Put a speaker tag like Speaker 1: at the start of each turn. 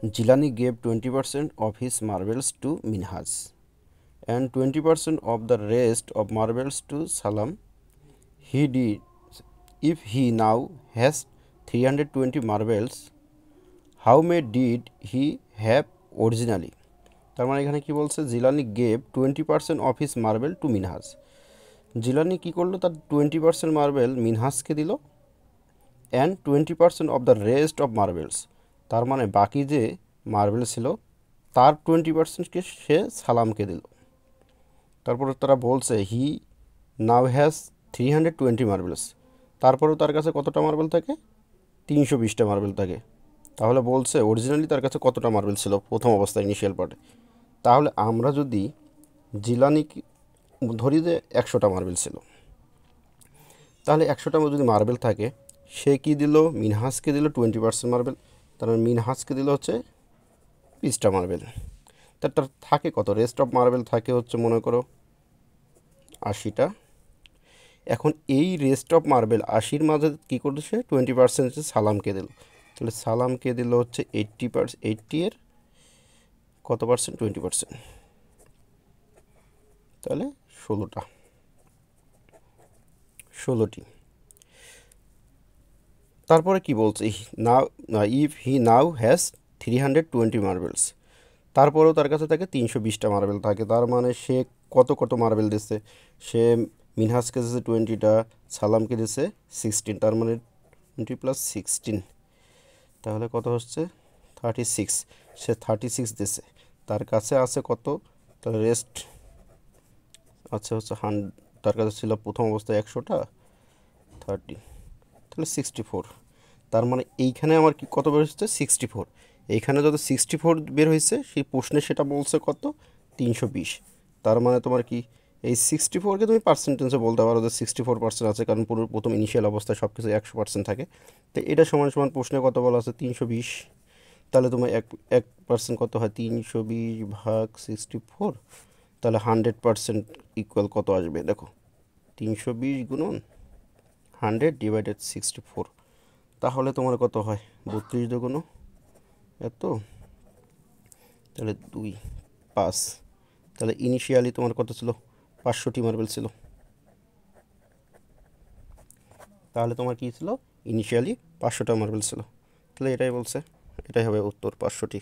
Speaker 1: Jilani gave 20% of his marbles to Minhaj and 20% of the rest of marbles to Salam. He did. If he now has 320 marbles, how many did he have originally? তার মানে এখানে কি বলছে, Jilani gave 20% of his marble to Minhaj. Jilani কী করলো, তার 20% marble মিনহাজকে দিল and 20% of the rest of marbles, তার মানে বাকি যে মার্বেল ছিল তার 20%কে সে সালামকে দিল। তারপরে তারা বলছে হি নাও হ্যাজ 320 মার্বেলস, তারপরেও তার কাছে কতটা মার্বেল থাকে, 320টা মার্বেল থাকে। তাহলে বলছে অরিজিনালি তার কাছে কতটা মার্বেল ছিল প্রথম অবস্থায়, ইনিশিয়াল পার্টে। তাহলে আমরা যদি জিলানি ধরি যে 100টা মার্বেল ছিল, তাহলে 100টা যদি মার্বেল থাকে, সে কি দিল, মিনহাজকে দিল 20% মার্বেল, তার মানে মিনহাজকে দিল হচ্ছে 20টা মার্বেল। তার থাকে কত, রেস্ট অফ মার্বেল থাকে হচ্ছে মনে করো 80টা। এখন এই রেস্ট অফ মার্বেল 80-র মাঝে কী করছে, 20% হচ্ছে সালামকে দিল। তাহলে সালামকে দিল হচ্ছে 80 এর কত পার্সেন্ট, 20%, তাহলে 16টি। তারপরে কি বলছে, now if he now has 320 marbles, তারপরেও তার কাছে থাকে 320টা মার্বেল থাকে। তার মানে সে কত মার্বেল দিচ্ছে, সে মিনহাজকে দিচ্ছে 20টা, সালামকে দিচ্ছে 16, তার মানে 20 + 16, তাহলে কত হচ্ছে 36। সে 36 দিচ্ছে, তার কাছে আছে কত, তার রেস্ট আছে হচ্ছে তার কাছে ছিল প্রথম অবস্থায় 100টা, 30, তাহলে 64। তার মানে এইখানে আমার কি কত বের হচ্ছে, 64। এইখানে যত 64 বের হয়েছে, সেই প্রশ্নে সেটা বলছে কত, 320। তার মানে তোমার কি এই 64কে তুমি পার্সেন্টেজে বলতে পারো যে 64% আছে, কারণ পুরো প্রথম ইনিশিয়াল অবস্থায় সব কিছু 100% থাকে। তো এটা সমান সমান প্রশ্নে কত বলা আছে, 320। তাহলে তোমার 1% কত হয়, 320/64, তাহলে 100% ইকুয়াল কত আসবে দেখো, 320 গুণন 100/64, তাহলে তোমার কত হয়, 32 দুগুণ এত, তাহলে 2 5। তাহলে ইনিশিয়ালি তোমার কত ছিল, 500টি মার্বেল ছিল। তাহলে তোমার কী ছিল, ইনিশিয়ালি 500টা মার্বেল ছিল। তাহলে এটাই বলছে, এটাই হবে উত্তর, 500টি।